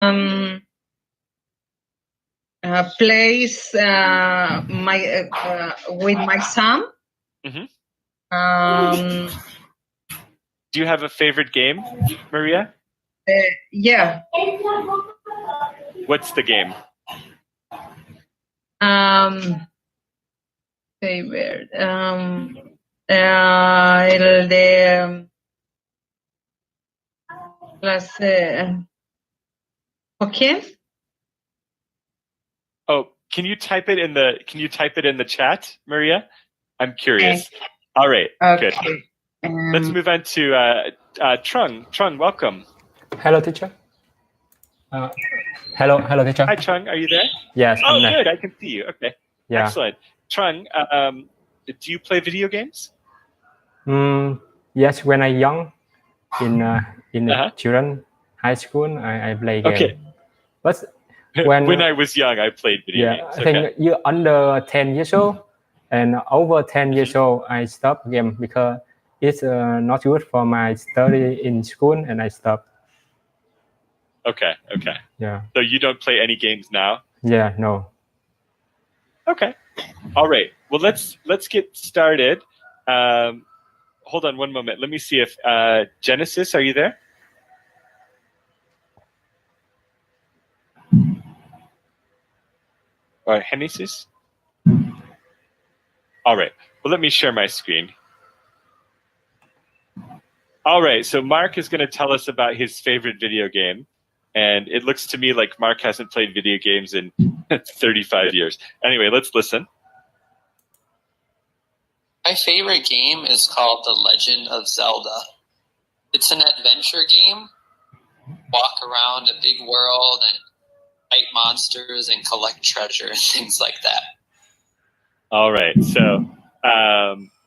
Um, Plays my with my son. Mm-hmm. Do you have a favorite game, Maria? Yeah. What's the game? Favorite. El de las okay. Oh, can you type it in the chat, Maria? I'm curious. Okay. All right, okay. Good. Let's move on to Trung. Trung, welcome. Hello, teacher. Hello, teacher. Hi, Trung. Are you there? Yes. Oh, good. I can see you. Okay. Yeah. Excellent. Trung, do you play video games? Yes, when I young, in children high school, I play game. Okay. But when I was young, I played video games. I think you under 10 years old and over 10 years old, I stopped game because it's not good for my study in school, and I stopped. Okay. Yeah. So you don't play any games now? Yeah, no. Okay. All right. Well, let's get started. Hold on one moment. Let me see if Genesis, are you there? Or Genesis? All right. Well, let me share my screen. All right. So Mark is going to tell us about his favorite video game. And it looks to me like Mark hasn't played video games in 35 years. Anyway, let's listen. My favorite game is called The Legend of Zelda. It's an adventure game. Walk around a big world and fight monsters and collect treasure and things like that. All right. So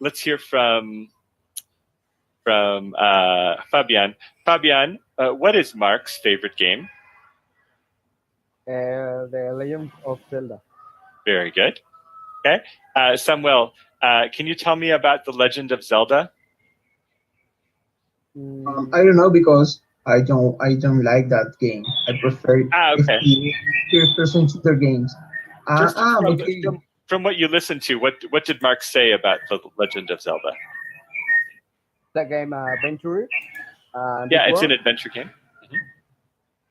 let's hear from Fabian. Fabian, what is Mark's favorite game? The Legend of Zelda. Very good. Okay. Samuel, can you tell me about The Legend of Zelda? I don't know, because I don't like that game. I prefer first-person shooter games. From what you listened to, what did Mark say about The Legend of Zelda? That game adventure. Yeah, it's an adventure game.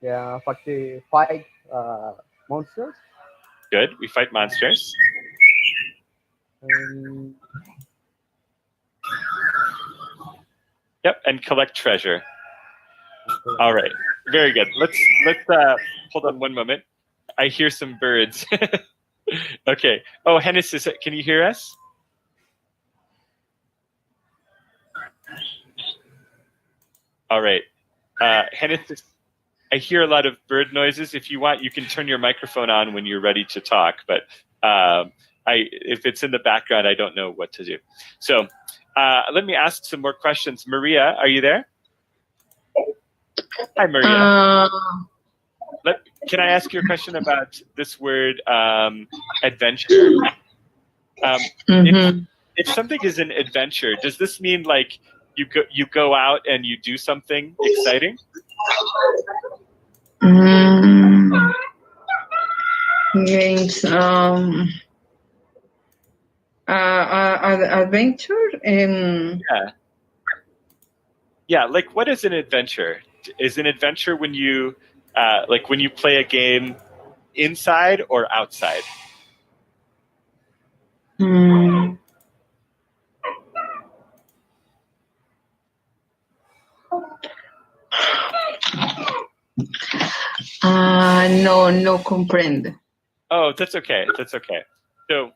Yeah, fight monsters. Good. We fight monsters. Yep, and collect treasure. All right, very good. Let's hold on one moment. I hear some birds. Okay. Oh, Hennis, can you hear us? All right. Hennis, I hear a lot of bird noises. If you want, you can turn your microphone on when you're ready to talk. But if it's in the background, I don't know what to do. So let me ask some more questions. Maria, are you there? Hi, Maria. Can I ask you a question about this word adventure? If something is an adventure, does this mean like you go out and you do something exciting? Games. Adventure in. Yeah. Like, what is an adventure? Is an adventure when you when you play a game inside or outside? No comprende. Oh, that's okay. That's okay. So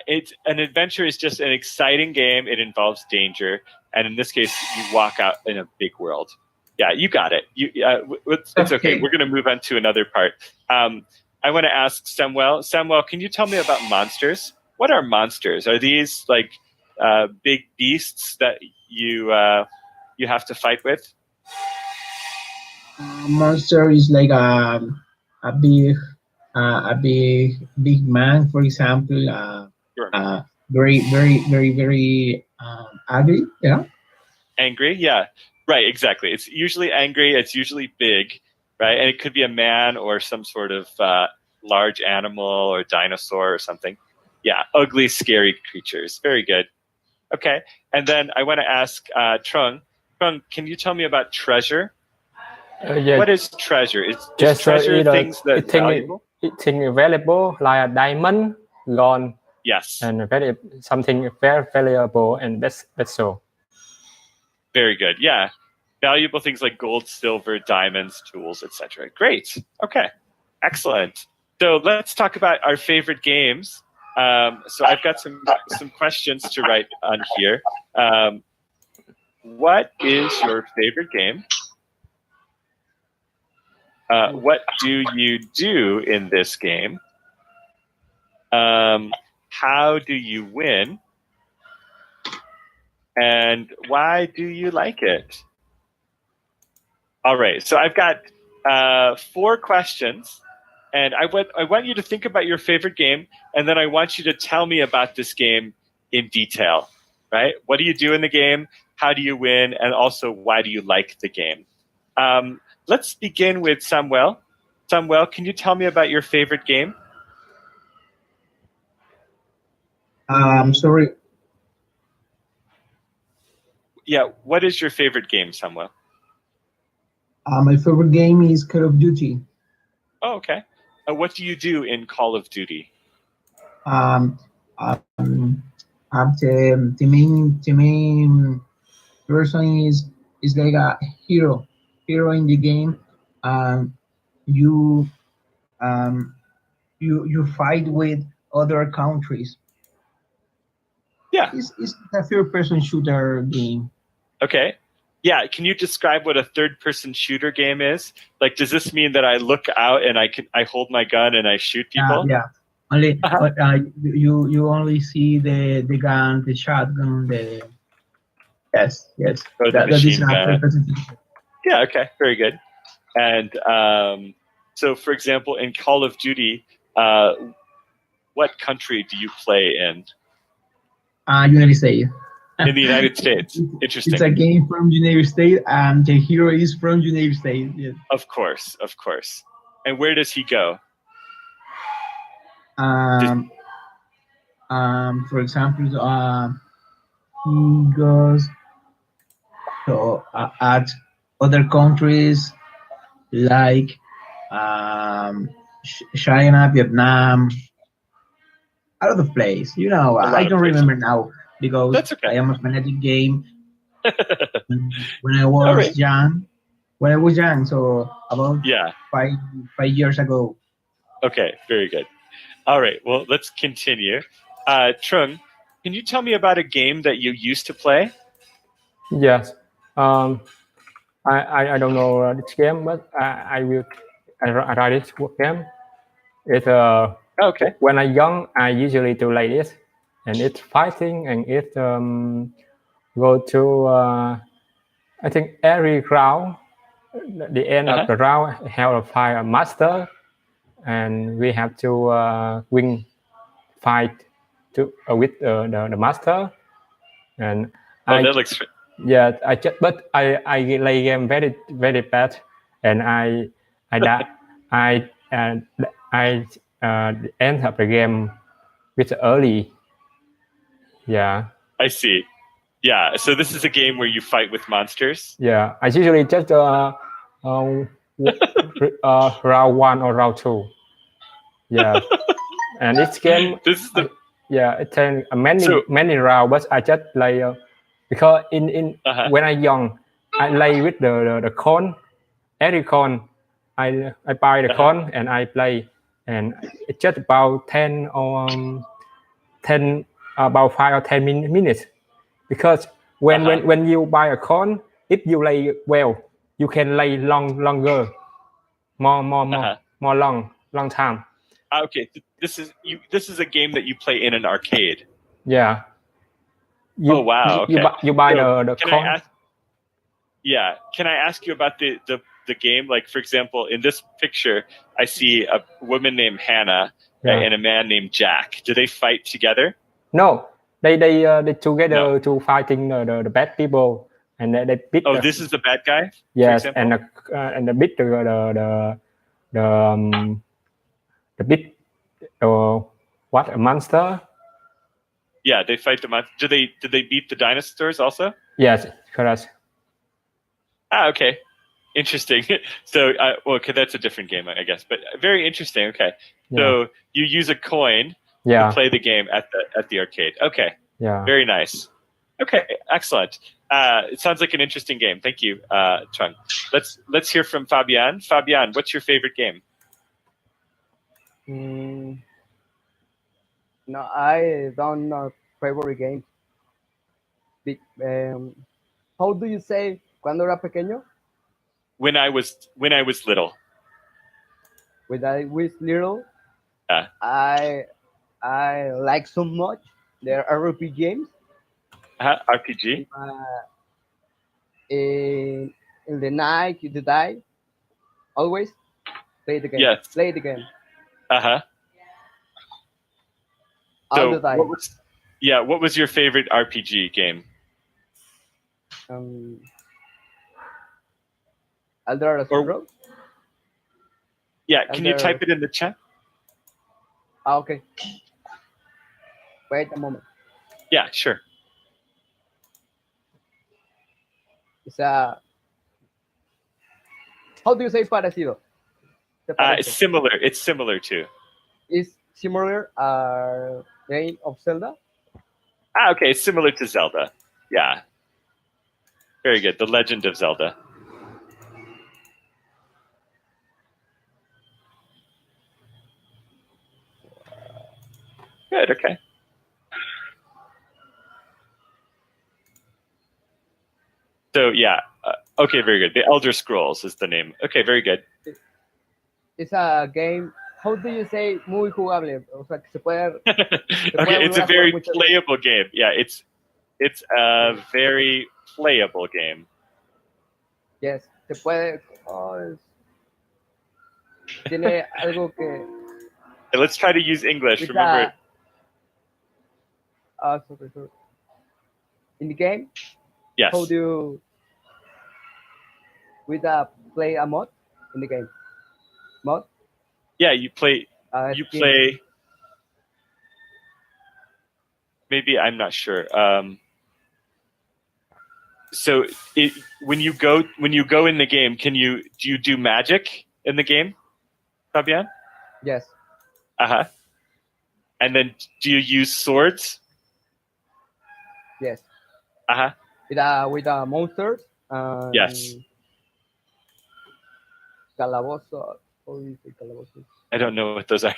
it's an adventure is just an exciting game. It involves danger, and in this case, you walk out in a big world. Yeah, you got it. It's okay. We're going to move on to another part. I want to ask Samuel. Samuel, can you tell me about monsters? What are monsters? Are these like big beasts that you have to fight with? Monster is like a big man, for example. Sure. Very ugly. Yeah. Angry. Yeah. Right. Exactly. It's usually angry. It's usually big. right? And it could be a man or some sort of large animal or dinosaur or something. Yeah, ugly, scary creatures. Very good. Okay, and then I want to ask Trung. Trung, can you tell me about treasure? Yeah, What is treasure? Is just treasure things that valuable? Thing valuable like a diamond, gold, Yes. and something very valuable and special. Very good. Yeah, valuable things like gold, silver, diamonds, tools, etc. Great. Okay, excellent. So let's talk about our favorite games. So I've got some questions to write on here. What is your favorite game? What do you do in this game? How do you win? And why do you like it? All right, so I've got 4 questions, and I want you to think about your favorite game, and then I want you to tell me about this game in detail, right? What do you do in the game? How do you win? And also, why do you like the game? Let's begin with Samuel. Samuel, can you tell me about your favorite game? Sorry. Yeah, what is your favorite game, Samuel? My favorite game is Call of Duty. Oh, okay. What do you do in Call of Duty? The main person is like a hero in the game. You you fight with other countries. Yeah. It's a third-person shooter game. Okay. Yeah, can you describe what a third-person shooter game is? Like, does this mean that I look out and I hold my gun and I shoot people? Yeah. Only you only see the gun, the shotgun, the yes. Or the That is machine not gun. third-person. Yeah, okay, very good. And so, for example, in Call of Duty, what country do you play in? United States. In the United States. Interesting. It's a game from United States, and the hero is from United States. Yes. Of course. And where does he go? For example, he goes to at other countries like China, Vietnam, a lot of places. I don't remember now because That's okay. I am a fanatic game. when I was young, so about 5 years ago. Okay, very good. All right, well, let's continue. Trung, can you tell me about a game that you used to play? Yes. I don't know this game, but I write this game. It's okay. When I'm young, I usually do like this, and it's fighting, and it go to I think every round. The end of the round have to fight a master, and we have to fight with the master. And that looks. Yeah, I play game very very bad, and I end up the game with early. Yeah. I see. Yeah, so this is a game where you fight with monsters. Yeah, I usually just round 1 or round 2. Yeah, and this game. This is the. It takes many rounds, but I just play because when I'm young, I play with the con. Every con, I buy the con and I play, and it's just about 10 or 5 or 10 minutes. Because when you buy a con, if you play well, you can play longer, more long time. Okay, this is a game that you play in an arcade. Yeah. Oh wow! Okay. You buy the con. Can I ask you about the game? Like, for example, in this picture, I see a woman named Hannah and a man named Jack. Do they fight together? No, they together to fighting the bad people. and they beat. Oh, this is the bad guy. Yes, and they beat the beat what, a monster. Yeah, they fight the monster. Did they beat the dinosaurs also? Yes, correct. Okay. Interesting. So, well, okay, that's a different game, I guess, but very interesting. Okay, so you use a coin to play the game at the arcade. Okay, very nice. Okay, excellent. It sounds like an interesting game. Thank you, Chung. Let's hear from Fabian. Fabian, what's your favorite game? No, I don't know favorite game. How do you say cuando era pequeño? When I was little. When I was little, I like so much the RPG games. RPG. In the night, in the day, always play the game. Yes. Play the game. So the time. What was your favorite RPG game? Elder Scrolls. Yeah, can you type it in the chat? Okay. Wait a moment. Yeah, sure. It's how do you say parecido? Similar. It's similar to. It's similar game of Zelda. Okay, it's similar to Zelda. Yeah. Very good. The Legend of Zelda. Good. Okay. So yeah. Okay. Very good. The Elder Scrolls is the name. Okay. Very good. It's a game. How do you say muy jugable? O sea, que se puede. Okay, it's a very playable game. Yeah, it's a very playable game. Yes, se puede. Tiene algo que. Let's try to use English. Remember. Sorry. In the game. Yes. How do you play a mod in the game? Mod. Yeah, you play. Play. Maybe I'm not sure. So when you go in the game, do you do magic in the game, Fabian? Yes. And then do you use swords? Yes. With monsters. Yes. Calabozo. I don't know what those are.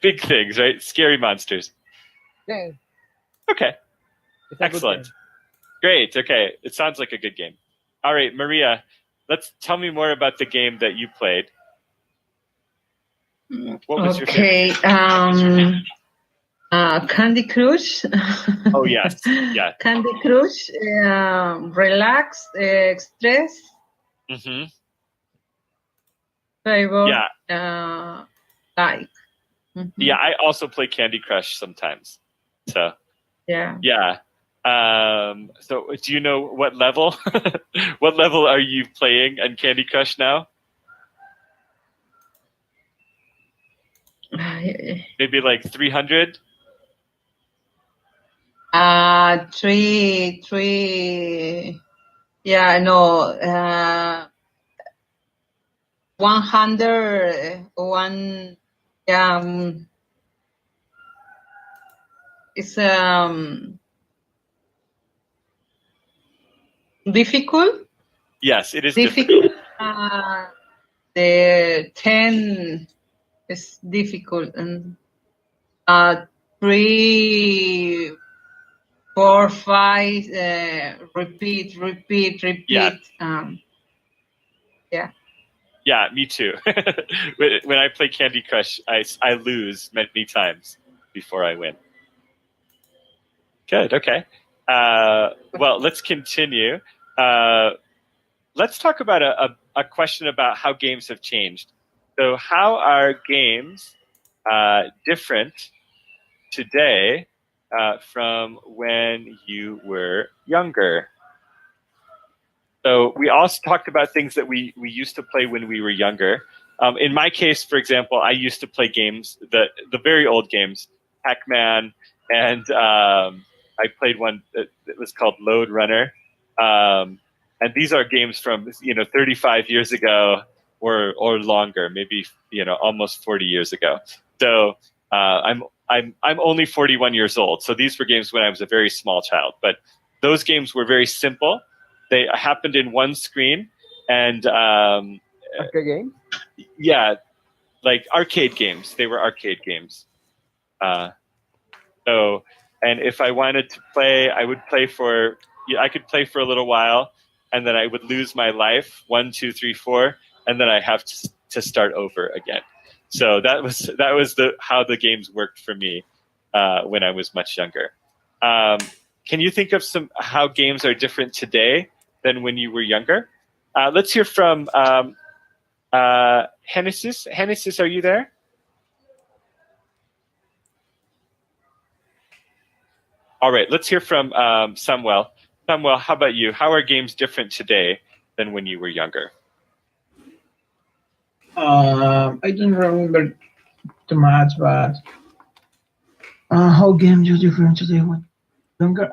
Big things, right? Scary monsters. Yeah. Okay. Excellent. Great. Okay. It sounds like a good game. All right, Maria, tell me more about the game that you played. What was your favorite? Candy Crush. Oh, yes. Yeah. Candy Crush. Relax. Stress. Mm-hmm. Favorite. Like. Mm-hmm. Yeah, I also play Candy Crush sometimes. So. Yeah. Yeah. So do you know what level? What level are you playing in Candy Crush now? Maybe like 300? 3. Yeah, no. 101. Yeah. It's difficult. Yes, it is difficult. The 10 is difficult, and 3, 4, 5. Repeat. Yeah. Yeah. Yeah, me too. When I play Candy Crush, I lose many times before I win. Good. Okay. Well, let's continue. Let's talk about a question about how games have changed. So how are games different today from when you were younger? So we also talked about things that we used to play when we were younger. In my case, for example, I used to play games, the very old games, Pac-Man, and I played one that was called Lode Runner. And these are games from 35 years ago or longer, maybe almost 40 years ago. So I'm only 41 years old. So these were games when I was a very small child. But those games were very simple. They happened in one screen, and arcade games. Yeah, like arcade games. They were arcade games. So, and if I wanted to play, I would play for. I could play for a little while, and then I would lose my life 1, 2, 3, 4, and then I have to start over again. So that was how the games worked for me when I was much younger. Can you think of how games are different today than when you were younger? Let's hear from Genesis. Genesis, are you there? All right, let's hear from Samuel. Samuel, how about you? How are games different today than when you were younger? I don't remember too much, but how games are different today when younger?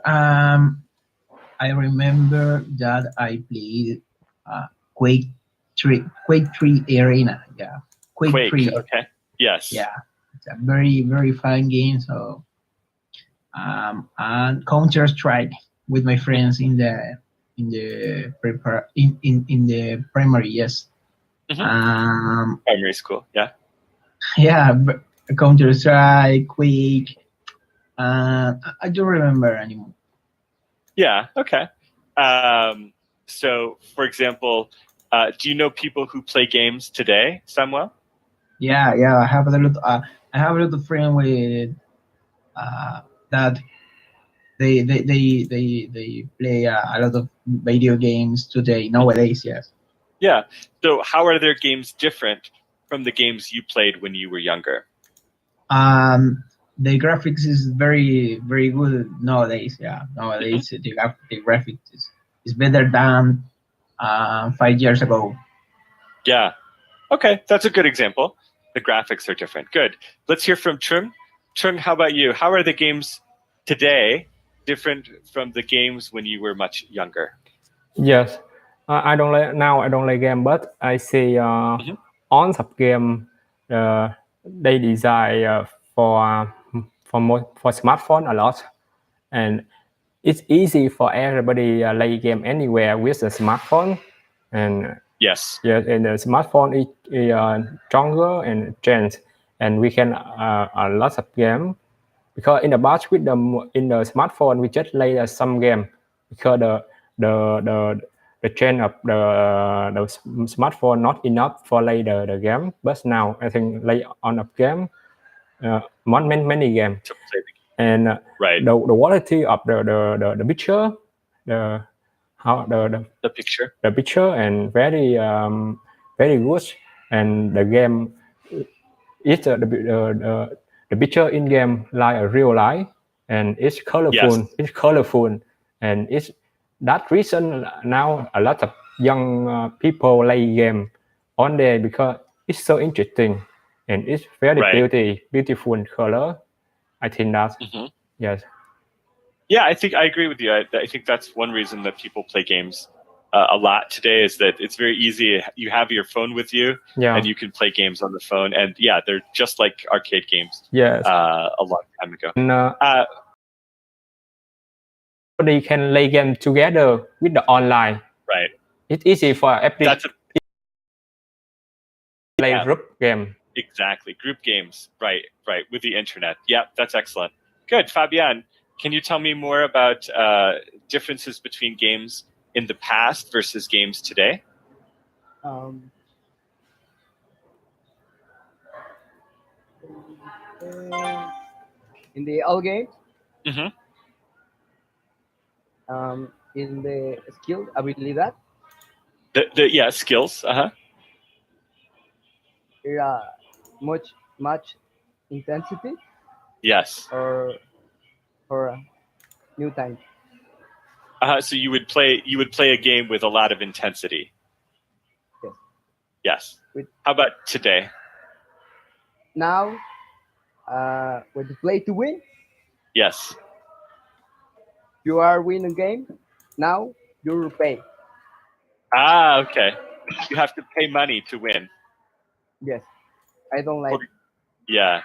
I remember that I played Quake 3 Arena. Yeah, Quake 3. Okay. Yes. Yeah, it's a very, very fun game. So, and Counter Strike with my friends in the primary. Yes. Mm-hmm. Primary school. Yeah. Yeah, Counter Strike, Quake. I don't remember anymore. Yeah. Okay. So, for example, do you know people who play games today, Samuel? Yeah. I have a lot. I have a lot of friends with that. They play a lot of video games today nowadays. Yes. Yeah. So, how are their games different from the games you played when you were younger? The graphics is very, very good nowadays. Yeah, nowadays the graphics is better than 5 years ago. Yeah. Okay, that's a good example. The graphics are different. Good. Let's hear from Trung. Trung, how about you? How are the games today different from the games when you were much younger? Yes, I don't like game, but I see on some game they design for smartphone a lot, and it's easy for everybody play game anywhere with a smartphone, and yes, and the smartphone is stronger and changed, and we can a lot of game because in the past with in the smartphone we just play some game because the chain of the smartphone not enough for play the game, but now I think play on a game many games, and right. the quality of the picture, the picture and very good, and the game is the picture in game like a real life, and it's colorful. Yes. It's colorful, and it's that reason now a lot of young people play game on there because it's so interesting and it's very beautiful color. I think that yes. Yeah, I think I agree with you. I think that's one reason that people play games a lot today is that it's very easy. You have your phone with you, and you can play games on the phone. And yeah, they're just like arcade games. Yes, a long time ago. And, they can play game together with the online. Right. It's easy for every play group game. Exactly, group games. Right. With the internet. Yeah, that's excellent. Good, Fabian. Can you tell me more about differences between games in the past versus games today? In the old games, mm-hmm. In the skill habilidad, the skills. much intensity. Yes. Or new time. So you would play a game with a lot of intensity. Yes. Yes. How about today? Now, when you play to win, Yes. you are win a game. Now you pay. Okay. You have to pay money to win. Yes, I don't like. Yeah.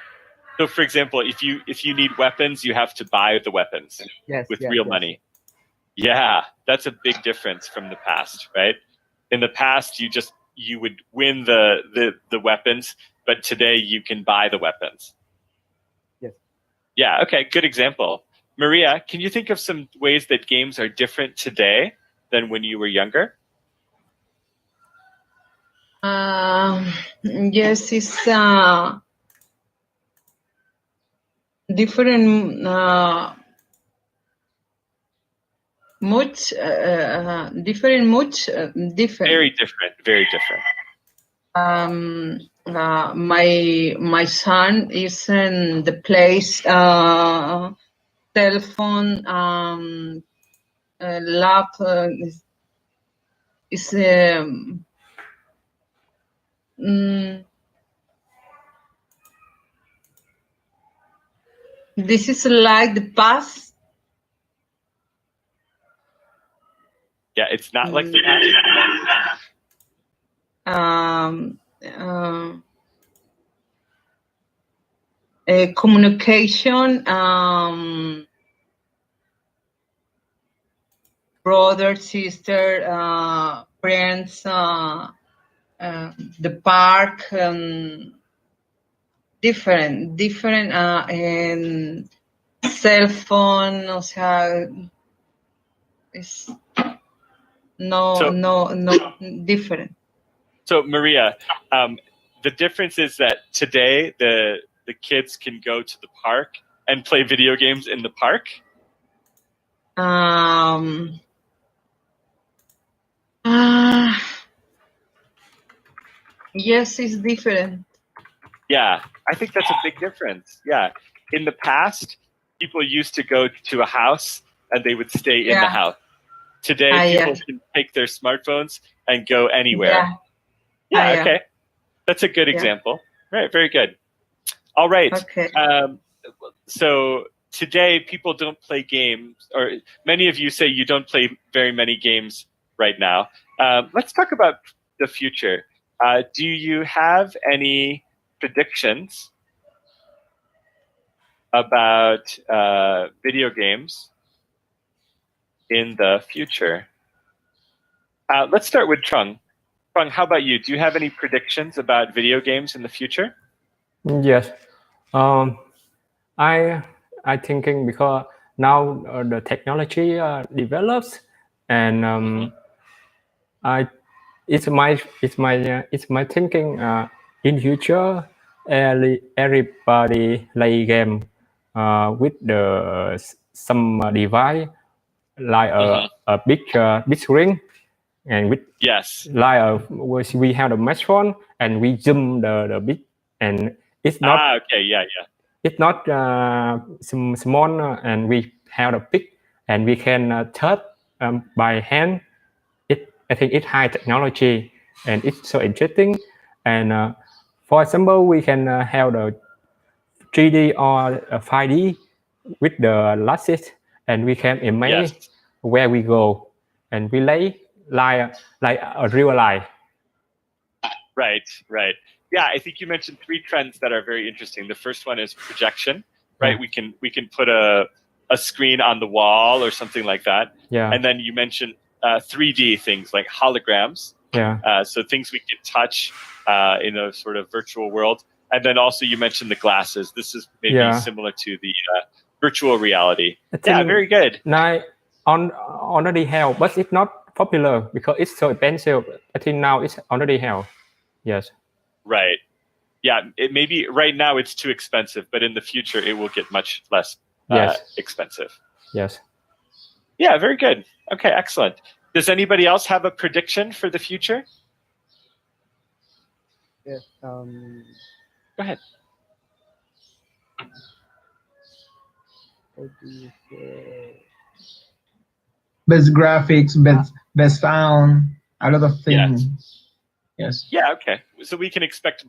So, for example, if you need weapons, you have to buy the weapons with real money. Yeah, that's a big difference from the past, right? In the past, you would win the weapons, but today you can buy the weapons. Yes. Yeah. Okay. Good example. Maria, can you think of some ways that games are different today than when you were younger? Yes, it's different, much different. Very different. Very different. My son is in the place, telephone, laptop is this is like the past. Yeah, it's not like the past. Communication, brother, sister, friends, the park, different, and cell phone, o sea, es no different. So Maria, the difference is that today the kids can go to the park and play video games in the park. Yes, it's different. Yeah, I think that's a big difference. Yeah. In the past, people used to go to a house and they would stay in the house. Today, people can take their smartphones and go anywhere. Yeah, okay. That's a good example. Right, very good. All right. Okay. So today, people don't play games, or many of you say you don't play very many games right now. Let's talk about the future. Do you have any predictions about video games in the future? Let's start with Trung. Trung, how about you? Do you have any predictions about video games in the future? Yes. I thinking because now the technology develops, and it's my thinking. In future, everybody play game with some device like a big screen, and with like we have the mesh phone and we zoom the big, and it's not it's not small, and we have a big, and we can touch by hand. I think it's high technology and it's so interesting. And for example, we can have the 3D or 5D with the glasses, and we can imagine where we go, and we lay like a real life. Right. Yeah, I think you mentioned three trends that are very interesting. The first one is projection, right? We can put a screen on the wall or something like that. Yeah. And then you mentioned 3D things like holograms. Yeah. So things we can touch in a sort of virtual world. And then also you mentioned the glasses. This is maybe similar to the virtual reality. Yeah, very good. Now, already have, but it's not popular because it's so expensive. I think now it's already have. Yes. Right. Yeah, maybe right now it's too expensive, but in the future it will get much less expensive. Yes. Yeah, very good. Okay, excellent. Does anybody else have a prediction for the future? Yes. Go ahead. What do you say? best graphics, best sound, a lot of things. Yes. Yeah. Okay. So we can expect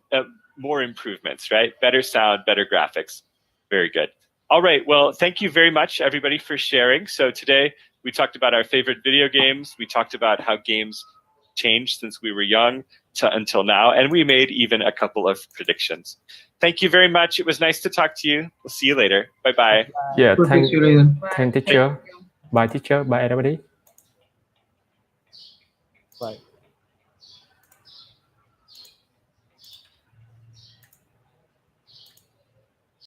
more improvements, right? Better sound, better graphics. Very good. All right. Well, thank you very much, everybody, for sharing. So today we talked about our favorite video games. We talked about how games changed since we were young until now, and we made even a couple of predictions. Thank you very much. It was nice to talk to you. We'll see you later. Bye-bye. Yeah, Thank you later. thank teacher. Bye teacher. Bye everybody. Bye.